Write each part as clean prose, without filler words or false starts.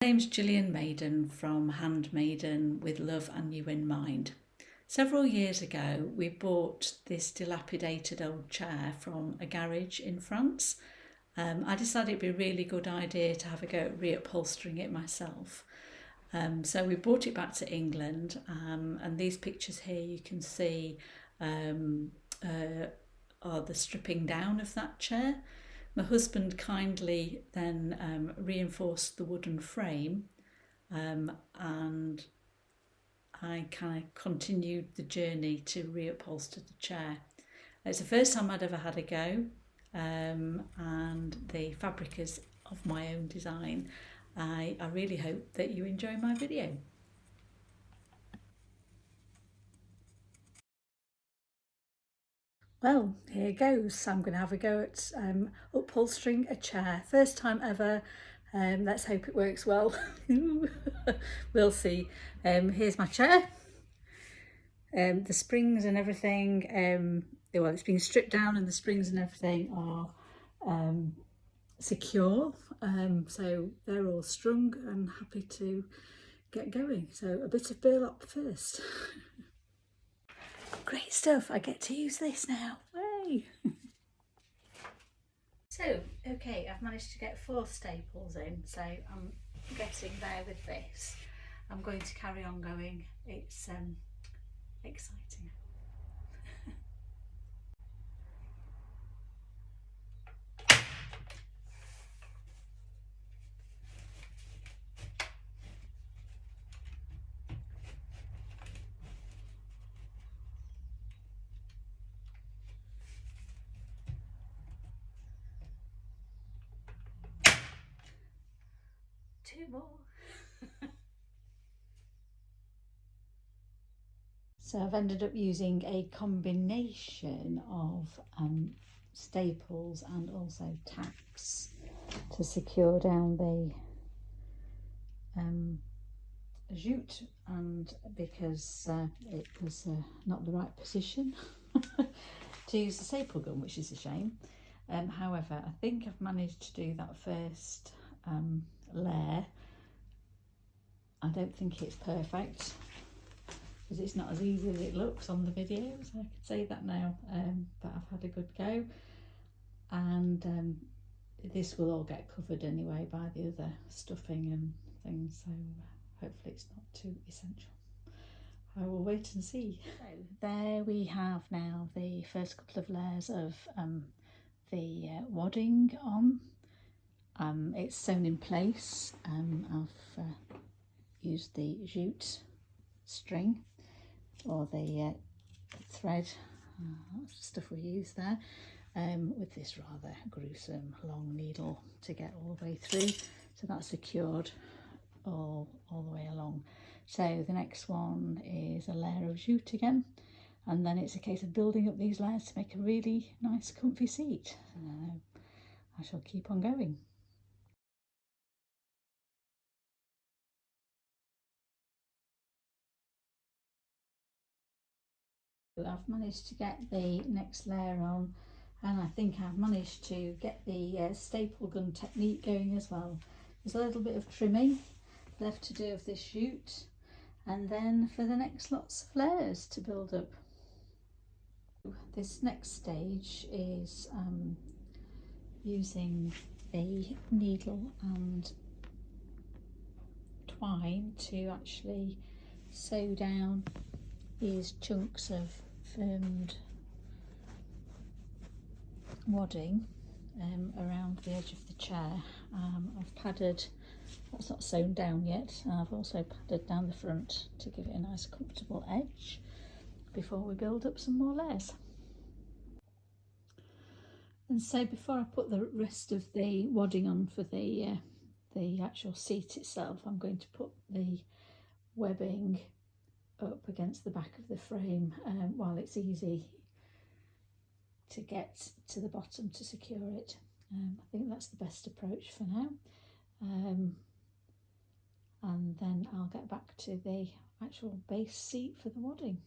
name's Gillian Maiden from Handmaiden with Love and You in Mind. Several years ago, we bought this dilapidated old chair from a garage in France. I decided it'd be a really good idea to have a go at reupholstering it myself. So we brought it back to England, and these pictures here you can see are the stripping down of that chair. My husband kindly then reinforced the wooden frame, and I kind of continued the journey to reupholster the chair. It's the first time I'd ever had a go, and the fabric is of my own design. I really hope that you enjoy my video. Well, here goes. I'm going to have a go at upholstering a chair. First time ever. Let's hope it works well. We'll see. Here's my chair. The springs and everything, well, it's been stripped down and the springs and everything are secure. So they're all strung and happy to get going. So a bit of burlap first. Great stuff, I get to use this now. Hey! So, okay, I've managed to get 4 staples in, so I'm getting there with this. I'm going to carry on going. It's exciting. Two more. So I've ended up using a combination of staples and also tacks to secure down the jute, and because it was not the right position to use the staple gun, which is a shame. However, I think I've managed to do that first layer. I don't think it's perfect because it's not as easy as it looks on the videos, I could say that now, but I've had a good go, and this will all get covered anyway by the other stuffing and things, so hopefully it's not too essential. I will wait and see. So there we have now the first couple of layers of the wadding on. It's sewn in place. I've used the jute string or the thread, that's the stuff we use there, with this rather gruesome long needle to get all the way through, so that's secured all the way along. So the next one is a layer of jute again, and then it's a case of building up these layers to make a really nice comfy seat. I shall keep on going. I've managed to get the next layer on, and I think I've managed to get the staple gun technique going as well. There's a little bit of trimming left to do of this jute, and then for the next lots of layers to build up. This next stage is using the needle and twine to actually sew down these chunks of firmed wadding around the edge of the chair. I've padded, that's not sewn down yet, I've also padded down the front to give it a nice comfortable edge before we build up some more layers. And so before I put the rest of the wadding on for the actual seat itself, I'm going to put the webbing up against the back of the frame while it's easy to get to the bottom to secure it. I think that's the best approach for now, and then I'll get back to the actual base seat for the wadding.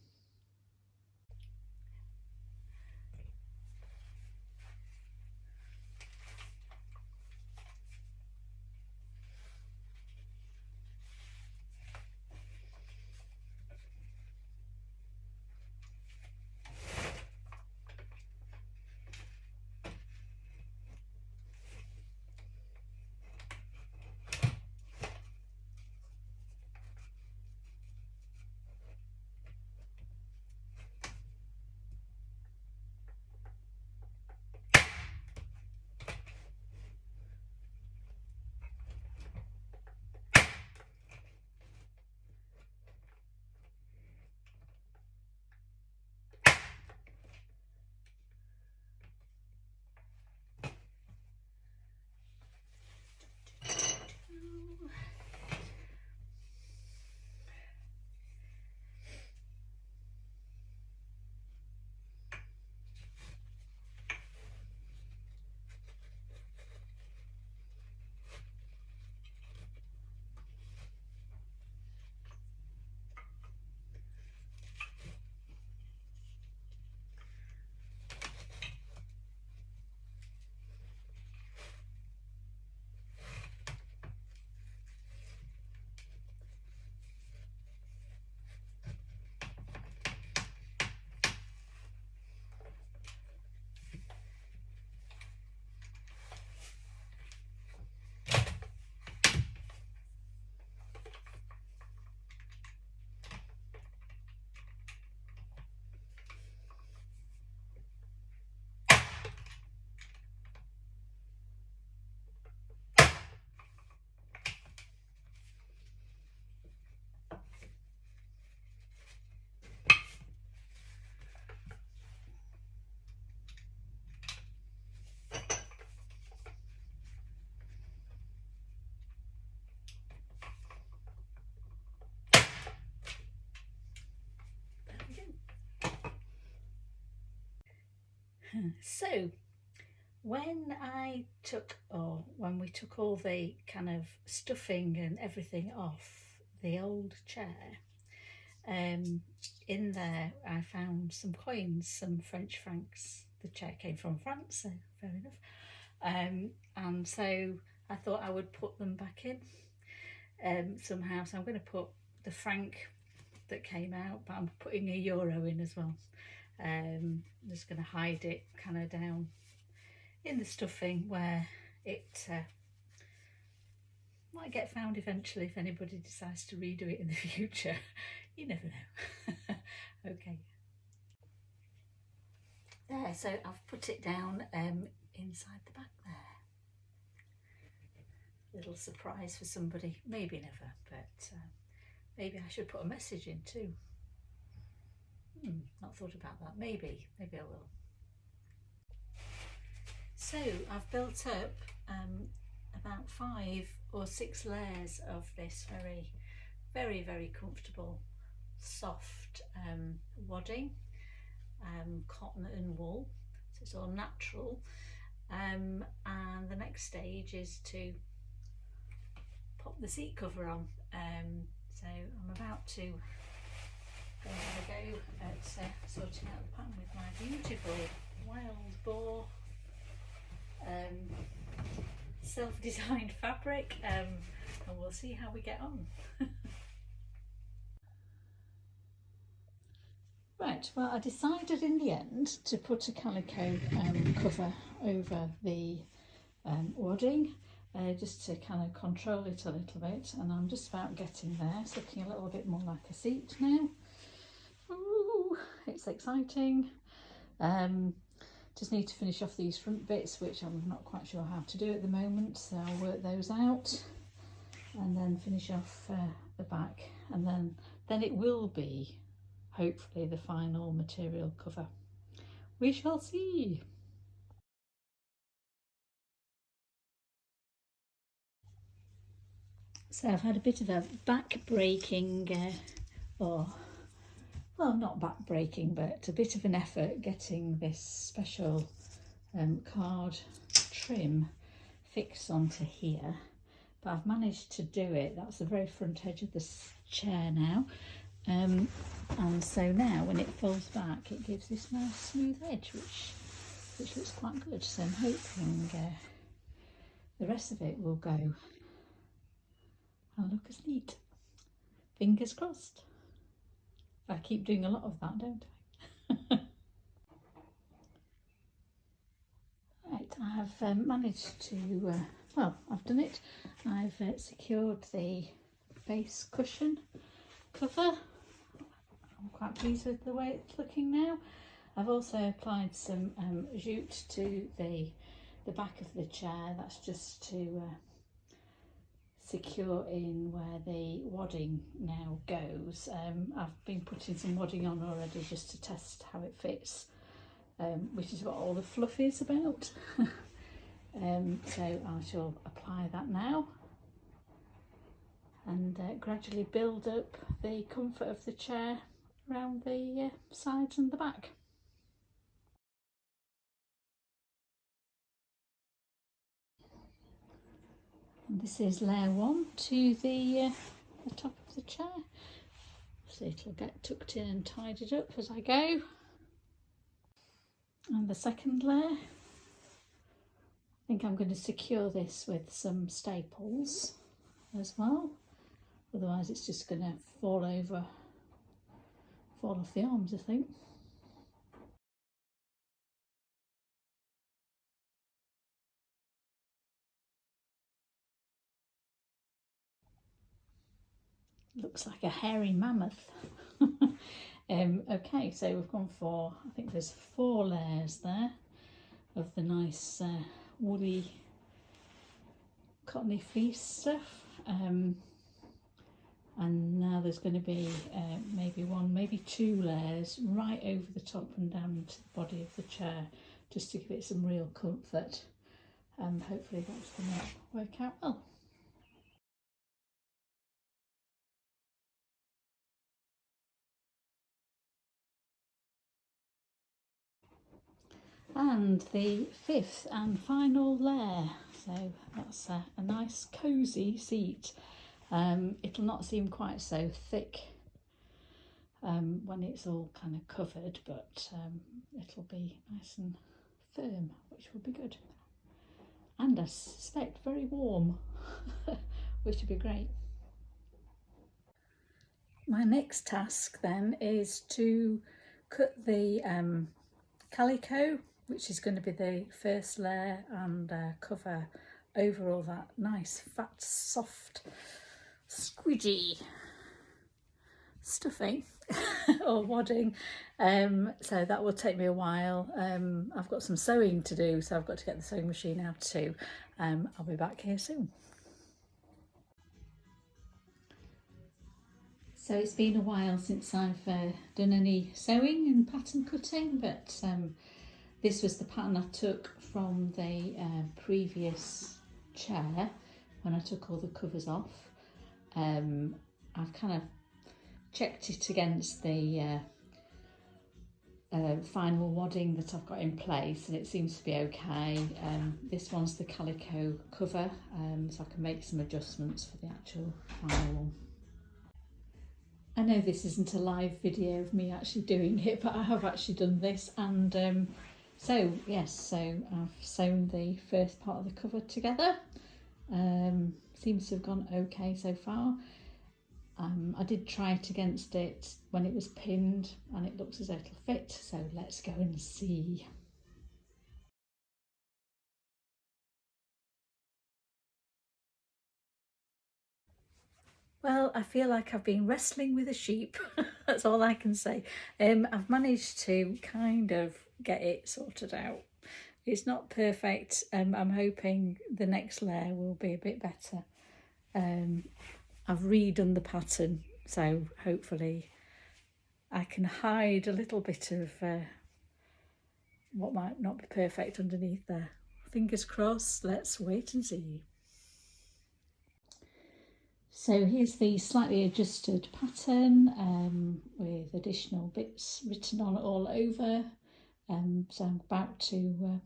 So when we took all the kind of stuffing and everything off the old chair, in there I found some coins, some French francs. The chair came from France, so fair enough. And so I thought I would put them back in somehow. So I'm going to put the franc that came out, but I'm putting a euro in as well. I'm just going to hide it kind of down in the stuffing where it might get found eventually if anybody decides to redo it in the future. You never know. Okay. There, so I've put it down inside the back there. Little surprise for somebody, maybe never, but maybe I should put a message in too. Not thought about that. Maybe I will. So I've built up about 5 or 6 layers of this very comfortable soft wadding, cotton and wool, so it's all natural, and the next stage is to pop the seat cover on. So I'm about to have a go at sorting out the pattern with my beautiful wild boar self-designed fabric, and we'll see how we get on. Right, well, I decided in the end to put a calico cover over the wadding, just to kind of control it a little bit, and I'm just about getting there. It's looking a little bit more like a seat now. Ooh, it's exciting. Just need to finish off these front bits, which I'm not quite sure how to do at the moment, so I'll work those out and then finish off the back, and then it will be hopefully the final material cover. We shall see. So I've had a bit of a back-breaking, well, not back-breaking, but a bit of an effort getting this special card trim fixed onto here, but I've managed to do it. That's the very front edge of this chair now, and so now when it folds back it gives this nice smooth edge, which looks quite good. So I'm hoping the rest of it will go and look as neat. Fingers crossed. I keep doing a lot of that, don't I? Right, I have managed to, well, I've done it. I've secured the face cushion cover. I'm quite pleased with the way it's looking now. I've also applied some jute to the back of the chair. That's just to secure in where the wadding now goes. I've been putting some wadding on already just to test how it fits, which is what all the fluff is about. So I shall apply that now and gradually build up the comfort of the chair around the sides and the back. And this is layer 1 to the top of the chair, so it'll get tucked in and tidied up as I go. And the second layer, I think I'm going to secure this with some staples as well, otherwise it's just going to fall off the arms, I think. Looks like a hairy mammoth. Okay, so we've gone for, I think there's 4 layers there of the nice woolly cottony fleece stuff, and now there's going to be maybe 1, maybe 2 layers right over the top and down into the body of the chair, just to give it some real comfort, and hopefully that's going to work out well. And the fifth and final layer. So that's a nice cosy seat. It'll not seem quite so thick when it's all kind of covered, but it'll be nice and firm, which will be good. And I suspect very warm, which would be great. My next task then is to cut the calico, which is going to be the first layer, and cover over all that nice fat soft squidgy stuffing or wadding. So that will take me a while. I've got some sewing to do, so I've got to get the sewing machine out too. I'll be back here soon. So it's been a while since I've done any sewing and pattern cutting, but this was the pattern I took from the previous chair when I took all the covers off. I've kind of checked it against the final wadding that I've got in place, and it seems to be okay. This one's the calico cover, so I can make some adjustments for the actual final one. I know this isn't a live video of me actually doing it, but I have actually done this, and so I've sewn the first part of the cover together. Seems to have gone okay so far. I did try it against it when it was pinned, and it looks as though it'll fit, so let's go and see. Well, I feel like I've been wrestling with a sheep. That's all I can say. I've managed to kind of get it sorted out. It's not perfect. I'm hoping the next layer will be a bit better. I've redone the pattern, so hopefully I can hide a little bit of what might not be perfect underneath there. Fingers crossed, let's wait and see. So here's the slightly adjusted pattern with additional bits written on all over. So I'm about to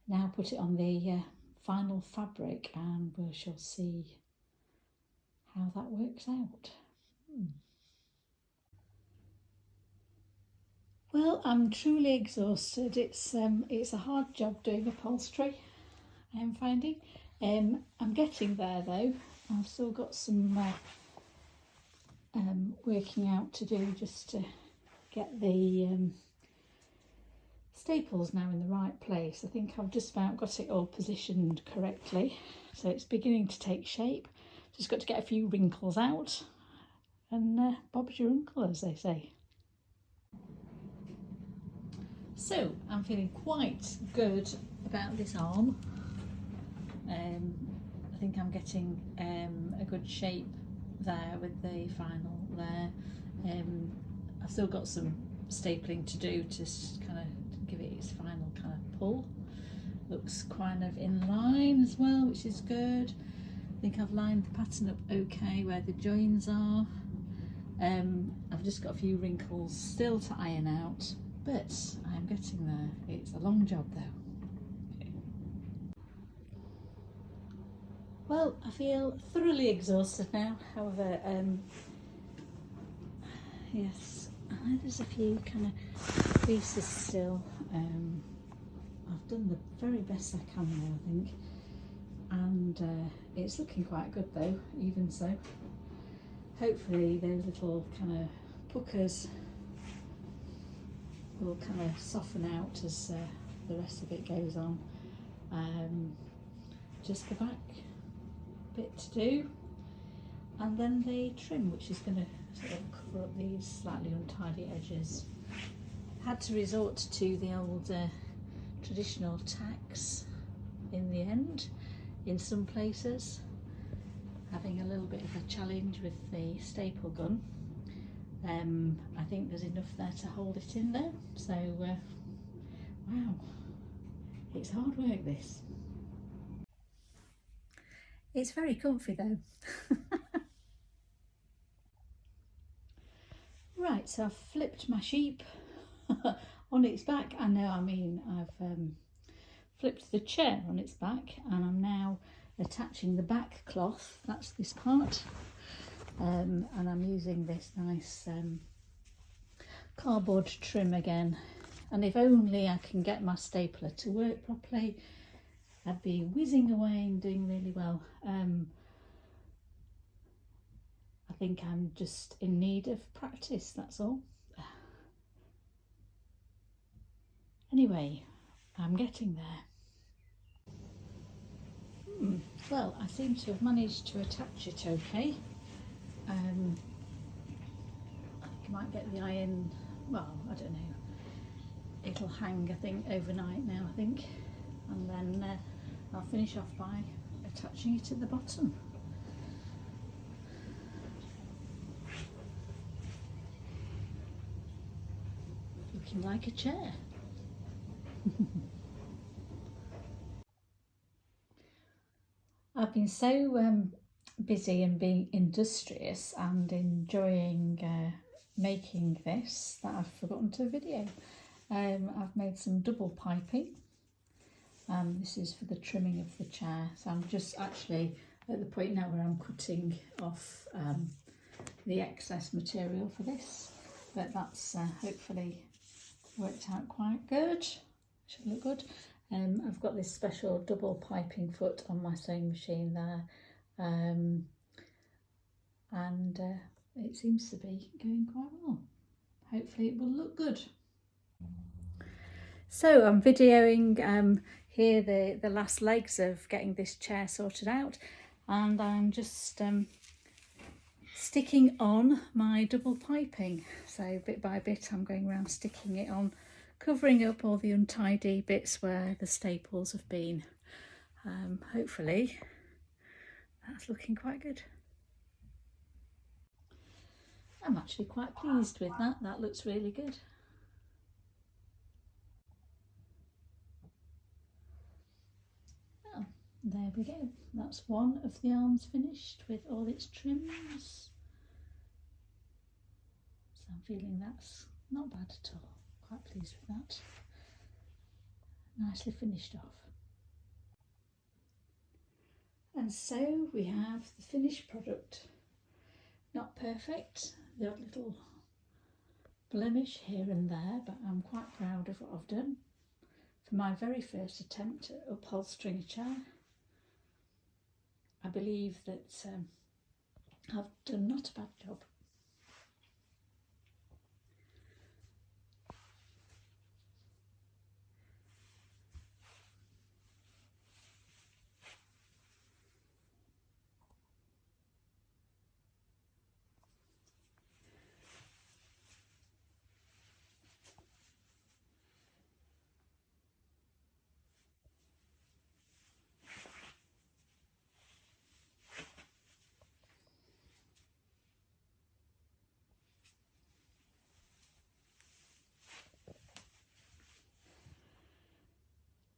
now put it on the final fabric, and we shall see how that works out. Well, I'm truly exhausted. It's a hard job doing upholstery, I'm finding. I'm getting there though. I've still got some working out to do just to get the staples now in the right place. I think I've just about got it all positioned correctly, so it's beginning to take shape. Just got to get a few wrinkles out, and Bob's your uncle, as they say. So I'm feeling quite good about this arm. I think I'm getting a good shape there with the final there. I've still got some stapling to do to kind of give it its final kind of pull. Looks kind of in line as well, which is good. I think I've lined the pattern up okay where the joins are. I've just got a few wrinkles still to iron out, but I'm getting there. It's a long job though. Well, I feel thoroughly exhausted now. However, yes, there's a few kind of creases still. I've done the very best I can now, I think, and it's looking quite good though, even so. Hopefully those little kind of puckers will kind of soften out as the rest of it goes on. Just the back bit to do, and then the trim, which is going to sort of cover up these slightly untidy edges. Had to resort to the old traditional tacks in the end in some places, having a little bit of a challenge with the staple gun. I think there's enough there to hold it in there, so wow, it's hard work this. It's very comfy though. Right, so I've flipped my sheep on its back. I know, I mean, I've flipped the chair on its back and I'm now attaching the back cloth, that's this part, and I'm using this nice cardboard trim again. And if only I can get my stapler to work properly, I'd be whizzing away and doing really well. I think I'm just in need of practice, that's all. Anyway, I'm getting there. Well, I seem to have managed to attach it okay. I think I might get the iron, well, I don't know. It'll hang, I think, overnight now, I think. And then I'll finish off by attaching it at the bottom. Looking like a chair. I've been so busy and being industrious and enjoying making this that I've forgotten to video. I've made some double piping. This is for the trimming of the chair. So I'm just actually at the point now where I'm cutting off the excess material for this. But that's hopefully worked out quite good. Should look good. I've got this special double piping foot on my sewing machine there, and it seems to be going quite well. Hopefully it will look good. So I'm videoing here the last legs of getting this chair sorted out, and I'm just sticking on my double piping. So bit by bit I'm going around sticking it on, covering up all the untidy bits where the staples have been. Hopefully that's looking quite good. I'm actually quite pleased with that. That looks really good. Well, there we go. That's one of the arms finished with all its trims. So I'm feeling that's not bad at all. Quite pleased with that. Nicely finished off. And so we have the finished product. Not perfect, the odd little blemish here and there, but I'm quite proud of what I've done for my very first attempt at upholstering a chair. I believe that I've done not a bad job.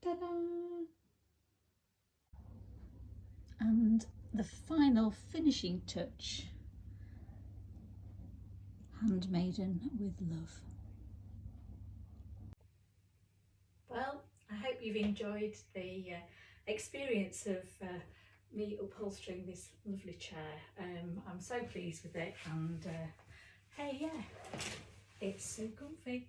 Ta-da! And the final finishing touch, handmaiden with love. Well, I hope you've enjoyed the experience of me upholstering this lovely chair. I'm so pleased with it, and hey, yeah, it's so comfy.